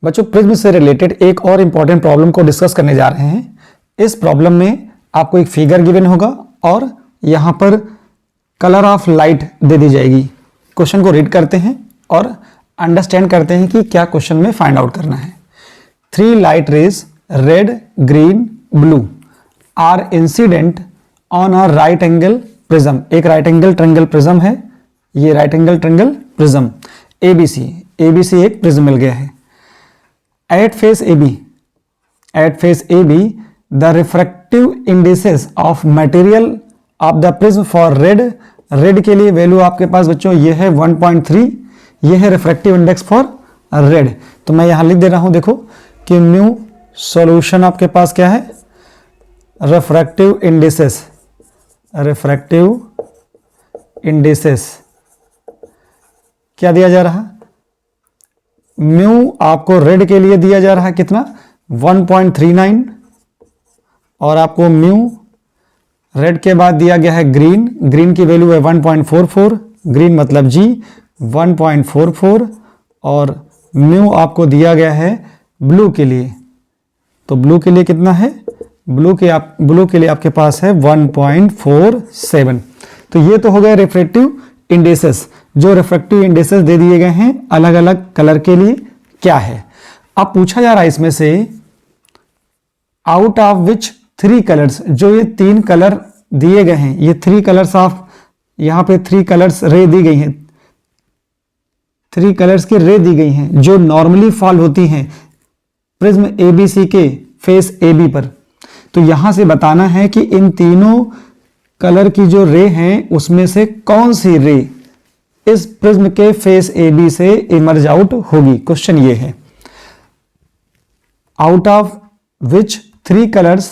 बच्चों प्रिज्म से रिलेटेड एक और इंपॉर्टेंट प्रॉब्लम को डिस्कस करने जा रहे हैं। इस प्रॉब्लम में आपको एक फिगर गिवन होगा और यहां पर कलर ऑफ लाइट दे दी जाएगी। क्वेश्चन को रीड करते हैं और अंडरस्टैंड करते हैं कि क्या क्वेश्चन में फाइंड आउट करना है। 3 light rays red, green, blue are incident on a right angle prism. एक राइट एंगल ट्रायंगल प्रिज्म है, ये right angle triangle prism ABC एक प्रिज्म मिल गया है। At face AB, the refractive indices of material of the prism for red के लिए value आपके पास बच्चों ये है 1.3, ये है रिफ्रैक्टिव इंडेक्स फॉर रेड। तो मैं यहां लिख दे रहा हूं, देखो कि म्यू सॉल्यूशन आपके पास क्या है, रिफ्रैक्टिव इंडिसेस क्या दिया जा रहा, म्यू आपको रेड के लिए दिया जा रहा है कितना 1.39 और आपको म्यू रेड के बाद दिया गया है ग्रीन की वैल्यू है 1.44, ग्रीन मतलब जी 1.44 और म्यू आपको दिया गया है ब्लू के लिए, तो ब्लू के लिए कितना है, ब्लू के लिए आपके पास है 1.47। तो ये तो हो गया रिफ्रैक्टिव इंडिसेस। जो रिफ्रैक्टिव इंडिसेस दे दिए गए हैं अलग अलग कलर के लिए क्या है। अब पूछा जा रहा है इसमें से आउट ऑफ विच 3 कलर्स, जो ये 3 कलर दिए गए हैं, ये 3 कलर्स ऑफ, यहां पे 3 कलर्स रे दी गई हैं, 3 कलर्स की रे दी गई हैं जो नॉर्मली फॉल होती हैं प्रिज्म एबीसी के फेस एबी पर। तो यहां से बताना है कि इन तीनों कलर की जो रे हैं उसमें से कौन सी रे इस प्रिज्म के फेस AB से इमर्ज आउट होगी। क्वेश्चन ये है, आउट ऑफ विच 3 कलर्स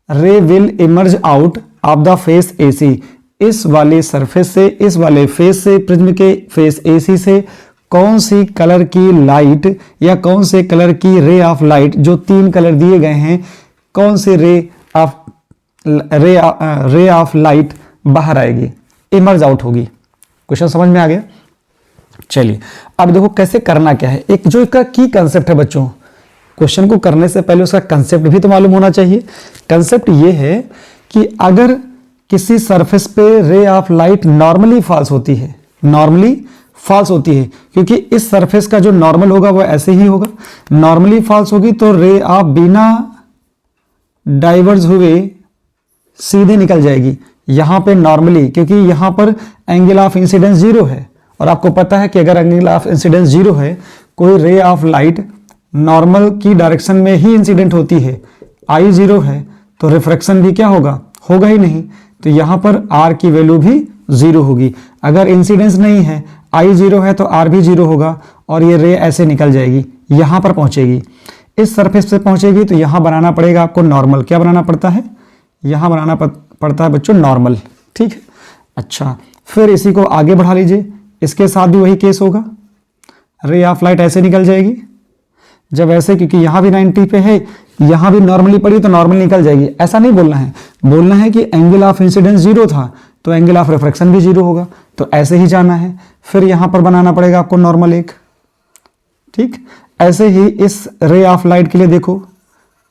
रे will emerge out of the face AC। इस वाले सरफेस से, इस वाले फेस से, प्रिज्म के फेस AC से कौन सी कलर की लाइट या कौन से कलर की रे ऑफ लाइट, जो 3 कलर दिए गए हैं, कौन सी रे ऑफ लाइट बाहर आएगी, इमर्ज आउट होगी। क्वेश्चन समझ में आ गया। चलिए अब देखो कैसे करना क्या है। एक जो इसका की कंसेप्ट है बच्चों, क्वेश्चन को करने से पहले उसका कंसेप्ट भी तो मालूम होना चाहिए। कंसेप्ट ये है कि अगर किसी सरफेस पे रे ऑफ लाइट नॉर्मली फॉल्स होती है, क्योंकि इस सरफेस का जो नॉर्मल होगा वो ऐसे ही होगा, नॉर्मली फॉल्स होगी तो रे ऑफ बिना डाइवर्ज हुए सीधे निकल जाएगी यहां पे नॉर्मली, क्योंकि यहां पर एंगल ऑफ इंसिडेंस 0 है और आपको पता है कि अगर एंगल ऑफ इंसिडेंस 0 है, कोई रे ऑफ लाइट नॉर्मल की डायरेक्शन में ही इंसिडेंट होती है, आई 0 है तो रिफ्रैक्शन भी क्या होगा ही नहीं, तो यहां पर आर की वैल्यू भी 0 होगी। अगर इंसिडेंस नहीं है, आई 0 है तो आर भी 0 होगा और ये रे ऐसे निकल जाएगी, यहां पर पहुंचेगी, इस सरफेस पे पहुंचेगी तो यहां बनाना पड़ेगा आपको नॉर्मल। क्या बनाना पड़ता है, यहां बनाना पड़ता है बच्चों नॉर्मल, ठीक है। अच्छा, फिर इसी को आगे बढ़ा लीजिए, इसके साथ भी वही केस होगा, रे ऑफ लाइट ऐसे निकल जाएगी, जब ऐसे, क्योंकि यहां भी 90 पे है, यहां भी नॉर्मली पड़ी तो नॉर्मल निकल जाएगी। ऐसा नहीं बोलना है कि एंगल ऑफ इंसिडेंस 0 था तो एंगल ऑफ रिफ्रैक्शन भी 0 होगा, तो ऐसे ही जाना है। फिर यहां पर बनाना पड़ेगा आपको नॉर्मल एक, ठीक। ऐसे ही इस रे ऑफ लाइट के लिए देखो,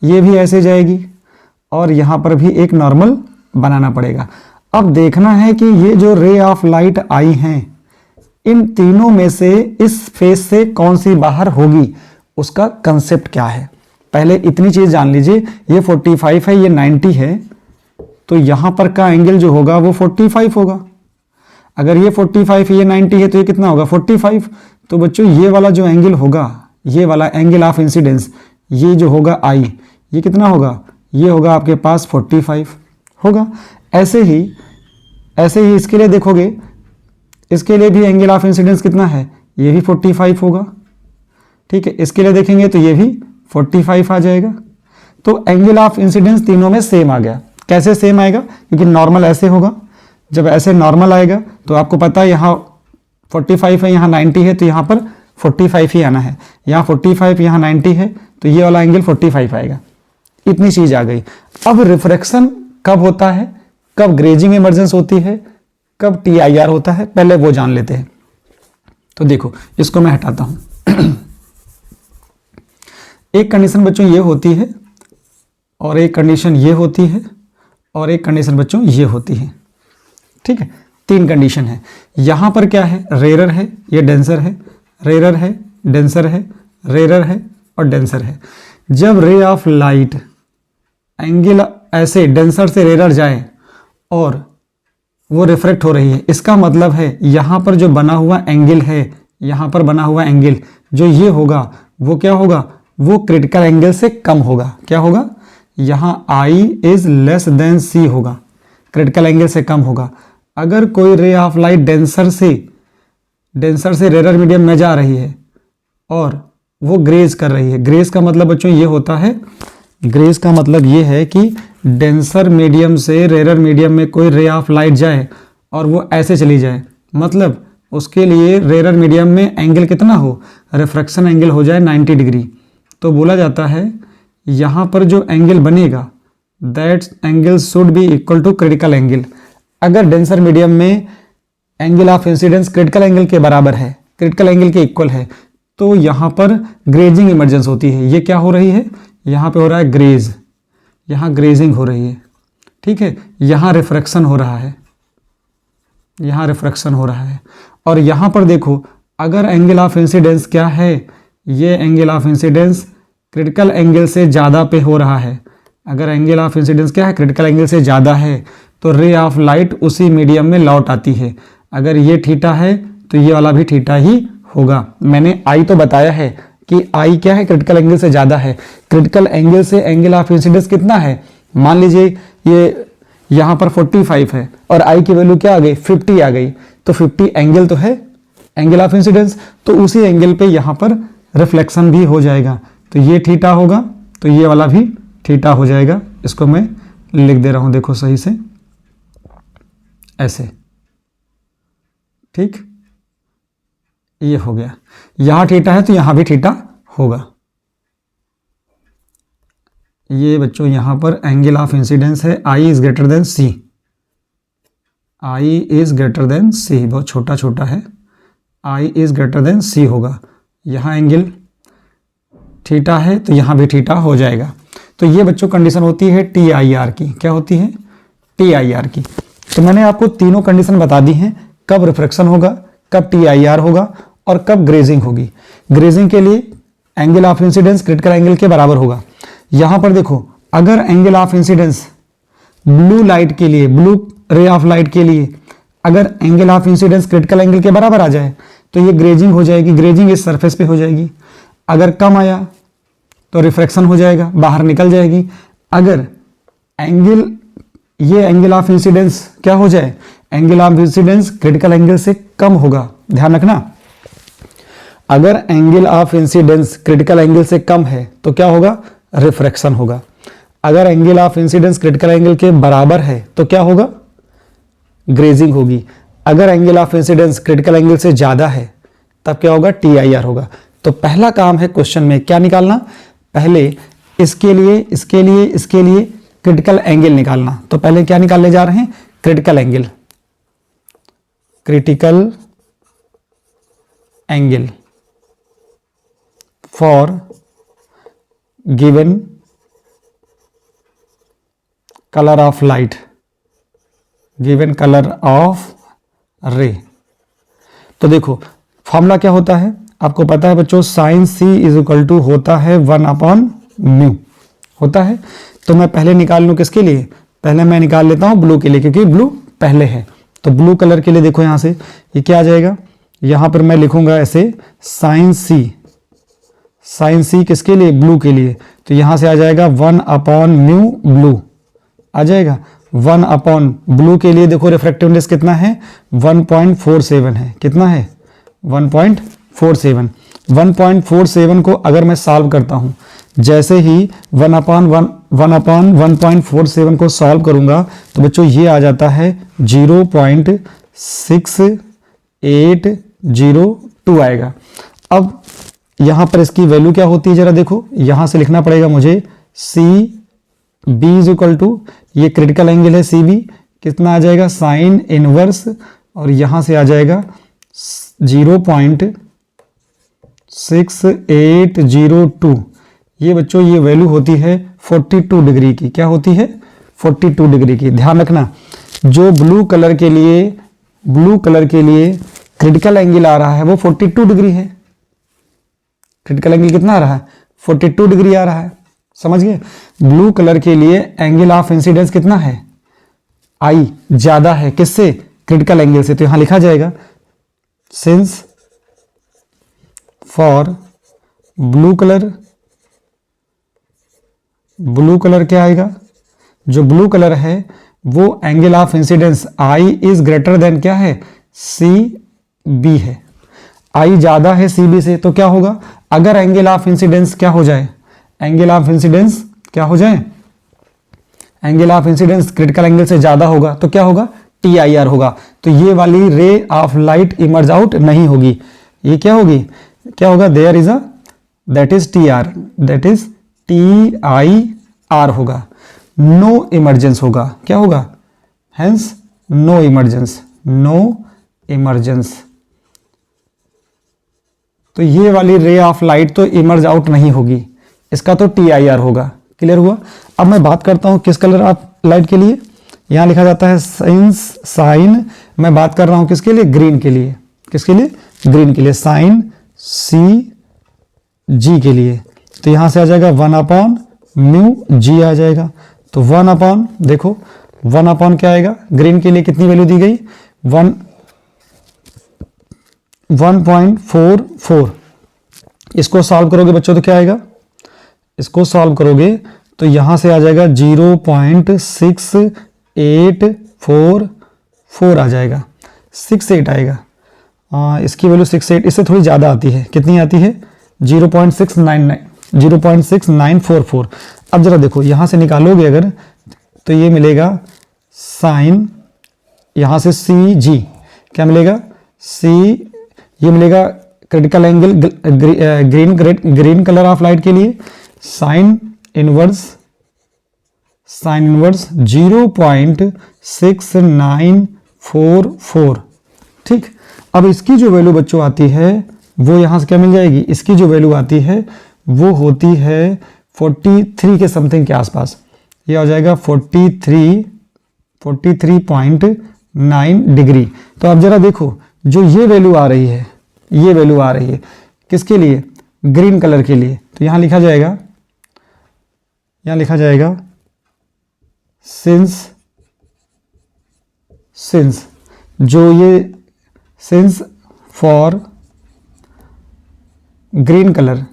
ये भी ऐसे जाएगी और यहां पर भी एक नॉर्मल बनाना पड़ेगा। अब देखना है कि ये जो रे ऑफ लाइट आई हैं, इन तीनों में से इस फेस से कौन सी बाहर होगी, उसका कंसेप्ट क्या है। पहले इतनी चीज जान लीजिए, ये 45 है, ये 90 है, तो यहां पर का एंगल जो होगा वो 45 होगा। अगर ये 45 है, ये 90 है, तो ये कितना होगा 45। तो बच्चों ये वाला जो एंगल होगा, ये वाला एंगल ऑफ इंसिडेंस, ये जो होगा आई, ये कितना होगा, ये होगा आपके पास 45 होगा। ऐसे ही इसके लिए देखोगे, इसके लिए भी एंगल ऑफ इंसिडेंस कितना है, ये भी 45 होगा, ठीक है। इसके लिए देखेंगे तो ये भी 45 आ जाएगा। तो एंगल ऑफ इंसिडेंस तीनों में सेम आ गया। कैसे सेम आएगा, क्योंकि नॉर्मल ऐसे होगा, जब ऐसे नॉर्मल आएगा तो आपको पता है यहाँ 45 है, यहाँ 90 है, तो यहाँ पर 45 ही आना है, यहाँ 45 यहाँ 90 है, तो ये वाला एंगल 45 आएगा। इतनी चीज आ गई। अब रिफ्रैक्शन कब होता है, कब ग्रेजिंग इमर्जेंस होती है, कब TIR होता है, पहले वो जान लेते हैं। तो देखो इसको मैं हटाता हूं एक कंडीशन बच्चों ये होती है, और एक कंडीशन ये होती है, और एक कंडीशन बच्चों ये होती है। ठीक है, 3 कंडीशन है। यहाँ पर क्या है, रेरर है, ये डेंसर है, रेरर है, डेंसर है, रेरर है और डेंसर है। जब रे ऑफ लाइट एंगल ऐसे डेंसर से रेरर जाए और वो रिफ्रेक्ट हो रही है, इसका मतलब है यहाँ पर जो बना हुआ एंगल है, यहाँ पर बना हुआ एंगल जो ये होगा वो क्या होगा, वो क्रिटिकल एंगल से कम होगा। क्या होगा, यहाँ I is less than C होगा, क्रिटिकल एंगल से कम होगा। अगर कोई रे ऑफ लाइट डेंसर से रेरर मीडियम में जा रही है और वो ग्रेज कर रही है, ग्रेज का मतलब बच्चों ये होता है, ग्रेज का मतलब ये है कि डेंसर मीडियम से रेरर मीडियम में कोई रे ऑफ लाइट जाए और वो ऐसे चली जाए, मतलब उसके लिए रेरर मीडियम में एंगल कितना हो, रिफ्रैक्शन एंगल हो जाए 90 डिग्री। तो बोला जाता है यहाँ पर जो एंगल बनेगा that angle should be equal to critical angle. अगर डेंसर मीडियम में angle of incidence critical angle के बराबर है, क्रिटिकल एंगल के इक्वल है, तो यहाँ पर ग्रेजिंग इमर्जेंस होती है। ये क्या हो रही है, यहाँ पे हो रहा है ग्रेज, यहाँ ग्रेजिंग हो रही है। ठीक है, यहाँ रिफ्रैक्शन हो रहा है, यहाँ रिफ्रैक्शन हो रहा है। और यहाँ पर देखो, अगर एंगल ऑफ इंसिडेंस क्या है, ये angle of incidence critical angle से ज़्यादा पे हो रहा है। अगर एंगल ऑफ इंसिडेंस क्या है, क्रिटिकल एंगल से ज़्यादा है, तो रे ऑफ लाइट उसी मीडियम में लौट आती है। अगर ये थीटा है तो ये वाला भी थीटा ही होगा। मैंने आई तो बताया है कि आई क्या है, क्रिटिकल एंगल से ज़्यादा है। क्रिटिकल एंगल से एंगल ऑफ इंसिडेंस कितना है, मान लीजिए ये यहाँ पर 45 है और आई की वैल्यू क्या आ गई, 50 आ गई, तो 50 एंगल तो है एंगल ऑफ इंसिडेंस, तो उसी एंगल पे यहाँ पर रिफ्लेक्शन भी हो जाएगा। तो ये थीटा होगा, तो ये वाला भी थीटा हो जाएगा। इसको मैं लिख दे रहा हूँ, देखो सही से, ऐसे। ठीक, ये हो गया। यहाँ थीटा है तो यहाँ भी थीटा होगा। ये बच्चों यहाँ पर एंगल ऑफ इंसिडेंस है, I is greater than C, I is greater than C, बहुत छोटा छोटा है, I is greater than C होगा। यहाँ एंगल थीटा है तो यहाँ भी थीटा हो जाएगा। तो ये बच्चों कंडीशन होती है टी आई आर की। क्या होती है, टी आई आर की। तो मैंने आपको तीनों कंडीशन बता दी हैं, कब रिफ्रैक्शन होगा, कब टी आई आर होगा और कब ग्रेजिंग होगी। ग्रेजिंग के लिए angle of incidence critical angle के बराबर होगा। यहाँ पर देखो, अगर angle of incidence blue light के लिए, ब्लू रे ऑफ लाइट के लिए अगर angle of incidence critical angle के बराबर आ जाए तो ये ग्रेजिंग हो जाएगी, ग्रेजिंग इस सरफेस पे हो जाएगी। अगर कम आया तो रिफ्रैक्शन हो जाएगा, बाहर निकल जाएगी। अगर एंगल, ये एंगल ऑफ इंसिडेंस क्या हो जाए, angle of incidence critical angle से कम होगा, ध्यान रखना। अगर angle of incidence critical angle से कम है तो क्या होगा, रिफ्रैक्शन होगा। अगर angle of incidence critical angle के बराबर है तो क्या होगा, ग्रेजिंग होगी। अगर angle of incidence critical angle से ज्यादा है तब क्या होगा, टी आई आर होगा। तो पहला काम है क्वेश्चन में क्या निकालना, पहले इसके लिए, इसके लिए, इसके लिए क्रिटिकल एंगल निकालना। तो पहले क्या निकालने जा रहे हैं, critical angle, critical angle for given colour of light, given colour of रे। तो देखो फॉर्मूला क्या होता है, आपको पता है बच्चों, sine C is equal to होता है 1/μ होता है। तो मैं पहले निकाल लूँ किसके लिए, पहले मैं निकाल लेता हूँ ब्लू के लिए, क्योंकि ब्लू पहले है। तो ब्लू कलर के लिए देखो यहाँ से ये क्या आ जाएगा, यहाँ पर मैं लिखूंगा ऐसे साइन सी, साइन सी किसके लिए, ब्लू के लिए। तो यहाँ से आ जाएगा 1/μ ब्लू आ जाएगा। 1/ब्लू के लिए देखो रिफ्रैक्टिवनेस कितना है, 1.47 है। कितना है, 1.47। 1.47 को अगर मैं सॉल्व करता हूं, जैसे ही 1/1.47 को सॉल्व करूंगा तो बच्चों ये आ जाता है 0.6802 आएगा। अब यहां पर इसकी वैल्यू क्या होती है जरा देखो, यहां से लिखना पड़ेगा मुझे, C B is equal to, ये क्रिटिकल एंगल है सी बी, कितना आ जाएगा, साइन इनवर्स, और यहां से आ जाएगा 0.6802। ये बच्चों ये वैल्यू होती है 42 डिग्री की। क्या होती है? 42 डिग्री की। ध्यान रखना, जो ब्लू कलर के लिए क्रिटिकल एंगल आ रहा है वो 42 डिग्री है। क्रिटिकल एंगल कितना आ रहा है? 42 डिग्री आ रहा है। समझ गए? ब्लू कलर के लिए एंगल ऑफ इंसिडेंस कितना है? आई ज्यादा है। किससे? क्रिटिकल एंगल से। तो यहां लिखा जाएगा सिंस फॉर ब्लू कलर क्या आएगा? जो ब्लू कलर है वो angle of incidence I is greater then क्या है? सी बी है। आई ज्यादा है सी बी से, तो क्या होगा? अगर एंगल ऑफ इंसिडेंस क्या हो जाए? एंगल ऑफ इंसिडेंस क्या हो जाए? Angle of incidence critical angle से ज्यादा होगा तो क्या होगा? टी आई आर होगा। तो ये वाली ray of light emerge out नहीं होगी। ये क्या होगी? क्या होगा? There is that is T R, that is T I R होगा। नो इमरजेंस होगा। क्या होगा? Hence no emergence. तो ये वाली रे ऑफ लाइट तो इमर्ज आउट नहीं होगी, इसका तो टी आई आर होगा। क्लियर हुआ? अब मैं बात करता हूं किस कलर ऑफ लाइट के लिए। यहां लिखा जाता है साइन। मैं बात कर रहा हूं किसके लिए? ग्रीन के लिए। किसके लिए? ग्रीन के लिए। साइन सी जी के लिए। तो यहां से आ जाएगा 1/μg आ जाएगा। तो 1/, देखो 1/ क्या आएगा? ग्रीन के लिए कितनी वैल्यू दी गई? 1.44। इसको सॉल्व करोगे बच्चों तो क्या आएगा? इसको सॉल्व करोगे तो यहां से आ जाएगा 0.6844 आ जाएगा। 68 आएगा। इसकी वैल्यू 68, इससे थोड़ी ज़्यादा आती है। कितनी आती है? 0.6944। अब जरा देखो यहां से निकालोगे अगर तो ये मिलेगा साइन, यहां से सी जी क्या मिलेगा? सी, ये मिलेगा critical angle green colour of light के लिए। Sine inverse 0.6944। ठीक। अब इसकी जो वैल्यू बच्चों आती है वो यहां से क्या मिल जाएगी? इसकी जो वैल्यू आती है वो होती है 43 के समथिंग के आसपास। ये हो जाएगा 43.9 डिग्री। तो अब जरा देखो जो ये वैल्यू आ रही है, ये वैल्यू आ रही है किसके लिए? ग्रीन कलर के लिए। तो यहां लिखा जाएगा सिंस जो ये सिंस फॉर ग्रीन कलर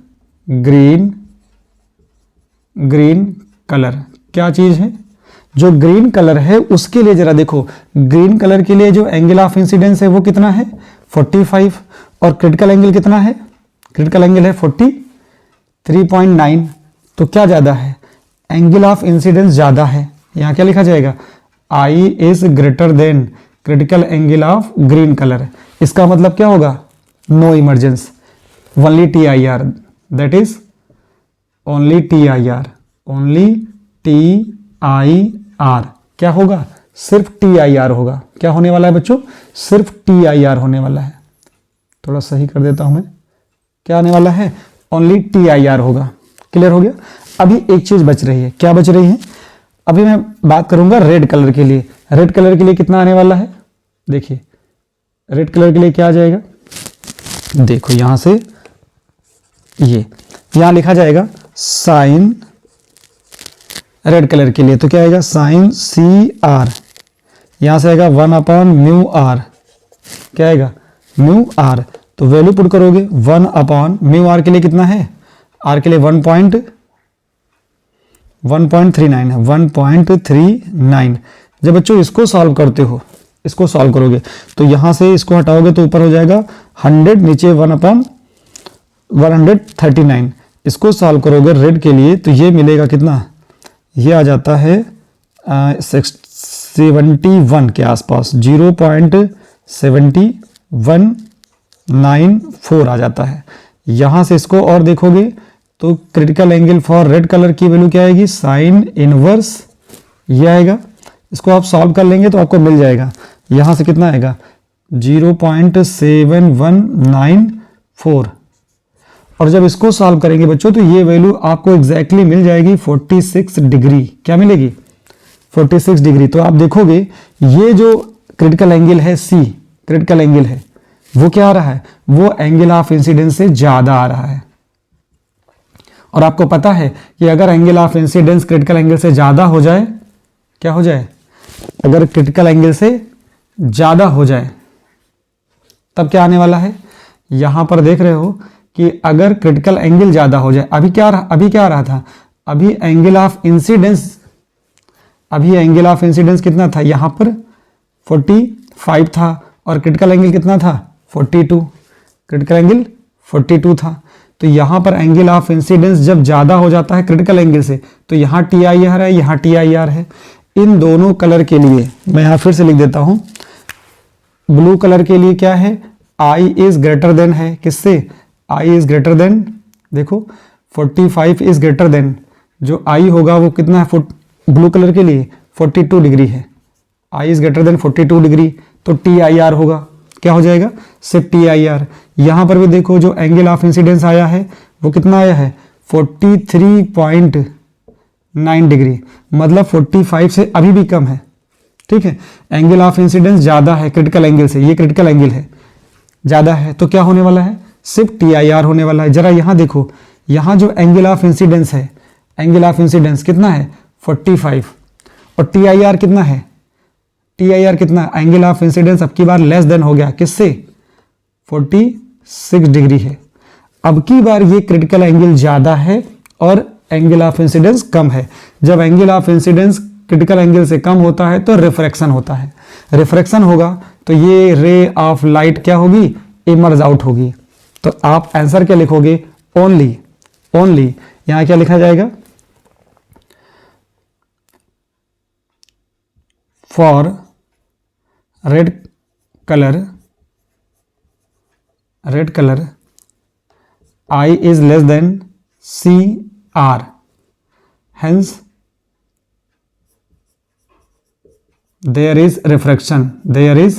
क्या चीज है? जो ग्रीन कलर है उसके लिए जरा देखो, ग्रीन कलर के लिए जो एंगल ऑफ इंसिडेंस है वो कितना है? 45। और क्रिटिकल एंगल कितना है? क्रिटिकल एंगल है 43.9। तो क्या ज्यादा है? एंगल ऑफ इंसिडेंस ज्यादा है। यहां क्या लिखा जाएगा? I is greater than critical angle of green colour. इसका मतलब क्या होगा? No emergence, only T I R, that is only T I R. क्या होगा? सिर्फ टी आई आर होगा। क्या होने वाला है बच्चों? सिर्फ टी आई आर होने वाला है। थोड़ा सही कर देता हूं मैं। क्या आने वाला है? ओनली टी आई आर होगा। क्लियर हो गया? अभी एक चीज बच रही है। क्या बच रही है? अभी मैं बात करूंगा रेड कलर के लिए। रेड कलर के लिए कितना आने वाला है? देखिए रेड कलर के लिए क्या आ जाएगा? देखो यहां से ये यहां लिखा जाएगा साइन रेड कलर के लिए। तो क्या आएगा? Sine C R. यहां से आएगा 1/μr। क्या आएगा? Mu R. तो वैल्यू पुट करोगे 1/μr के लिए कितना है? आर के लिए 1.39 है, 1.39। जब बच्चों इसको सॉल्व करते हो, इसको सॉल्व करोगे तो यहां से इसको हटाओगे तो ऊपर हो जाएगा 100, नीचे 1/139। इसको सॉल्व करोगे रेड के लिए तो ये मिलेगा कितना? ये आ जाता है 71 के आसपास, 0.7194 आ जाता है। यहां से इसको और देखोगे तो critical angle for red colour की वैल्यू क्या आएगी? साइन इनवर्स ये आएगा। इसको आप सॉल्व कर लेंगे तो आपको मिल जाएगा। यहां से कितना आएगा? 0.7194। और जब इसको सॉल्व करेंगे बच्चों तो ये वैल्यू आपको एग्जैक्टली मिल जाएगी 46 डिग्री। क्या मिलेगी? 46 डिग्री। तो आप देखोगे ये जो क्रिटिकल एंगल है सी, क्रिटिकल एंगल है, वो क्या आ रहा है? वो एंगल ऑफ इंसिडेंस से ज्यादा आ रहा है। और आपको पता है कि अगर angle of incidence critical angle से ज्यादा हो जाए, क्या हो जाए? अगर क्रिटिकल एंगल से ज्यादा हो जाए तब क्या आने वाला है? यहां पर देख रहे हो कि अगर क्रिटिकल एंगल ज्यादा हो जाए, अभी क्या आ रहा था? अभी एंगल ऑफ इंसिडेंस कितना था? यहां पर 45 था और क्रिटिकल एंगल कितना था? 42। क्रिटिकल एंगल 42 था। तो यहां पर एंगल ऑफ इंसिडेंस जब ज्यादा हो जाता है क्रिटिकल एंगल से तो यहां TIR है, यहां TIR है। इन दोनों कलर के लिए मैं यहां फिर से लिख देता हूं। ब्लू कलर के लिए क्या है? I इज ग्रेटर देन है, किससे? I इज ग्रेटर देन, देखो 45 इज ग्रेटर देन, जो I होगा वो कितना है ब्लू कलर के लिए? 42 डिग्री है। I is greater then 42 degree, तो TIR होगा। क्या हो जाएगा? सिर्फ TIR। यहां पर भी देखो जो एंगल ऑफ इंसिडेंस आया है वो कितना आया है? 43.9 डिग्री, मतलब 45 से अभी भी कम है। ठीक है, एंगल ऑफ इंसिडेंस ज्यादा है क्रिटिकल एंगल से, ये क्रिटिकल एंगल है, ज्यादा है, तो क्या होने वाला है? सिर्फ TIR होने वाला है। जरा यहां देखो, यहां जो एंगल ऑफ इंसिडेंस है, एंगल ऑफ इंसिडेंस कितना है? 45, और TIR कितना है? TIR कितना? एंगल ऑफ इंसिडेंस अब की बार लेस देन हो गया, किससे? 46 डिग्री है। अब की बार ये क्रिटिकल एंगल ज्यादा है और एंगल ऑफ इंसिडेंस कम है। जब angle of incidence critical angle से कम होता है तो रिफ्रैक्शन होता है। रिफ्रैक्शन होगा तो ये रे ऑफ लाइट क्या होगी? इमर्ज आउट होगी। तो आप आंसर क्या लिखोगे? Only, only. यहां क्या लिखा जाएगा? For red colour I is less than CR, hence there is refraction, there is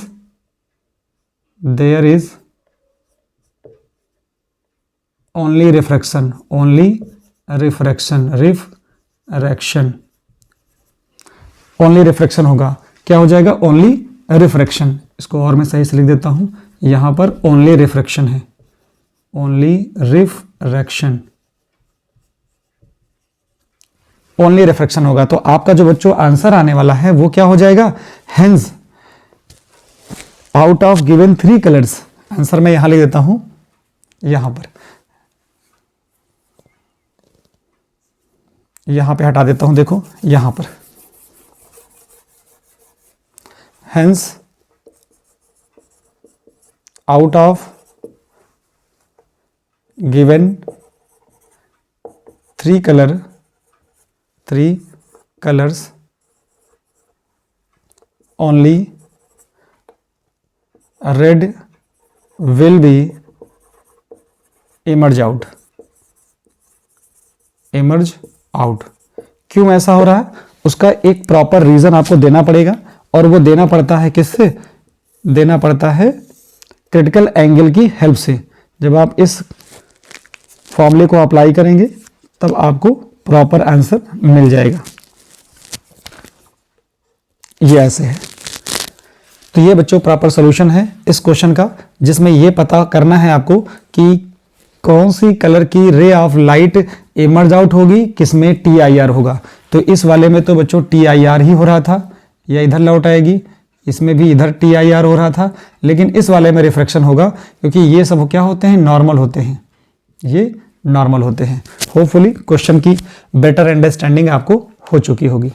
only refraction, only refraction होगा। क्या हो जाएगा? Only refraction. इसको और मैं सही से लिख देता हूं, यहां पर ओनली रिफ्रैक्शन है, ओनली रिफ्रैक्शन होगा। तो आपका जो बच्चों आंसर आने वाला है वो क्या हो जाएगा? Hence out of given 3 colours, answer मैं यहां लिख देता हूं, यहां पे हटा देता हूं, देखो यहां पर, hence out of given 3 colors only red will be emerge out। क्यों ऐसा हो रहा है? उसका एक प्रॉपर रीजन आपको देना पड़ेगा, और वो देना पड़ता है किससे? देना पड़ता है क्रिटिकल एंगल की हेल्प से। जब आप इस फॉर्मूले को अप्लाई करेंगे तब आपको प्रॉपर आंसर मिल जाएगा। ये ऐसे है। तो ये बच्चों प्रॉपर सॉल्यूशन है इस क्वेश्चन का, जिसमें ये पता करना है आपको कि कौन सी कलर की रे ऑफ लाइट इमर्ज आउट होगी, किसमें TIR होगा। तो इस वाले में तो बच्चों TIR ही हो रहा था, या इधर लौट आएगी, इसमें भी इधर TIR हो रहा था, लेकिन इस वाले में रिफ्रैक्शन होगा, क्योंकि ये सब क्या होते हैं? नॉर्मल होते हैं, ये नॉर्मल होते हैं। होपफुली क्वेश्चन की बेटर अंडरस्टैंडिंग आपको हो चुकी होगी।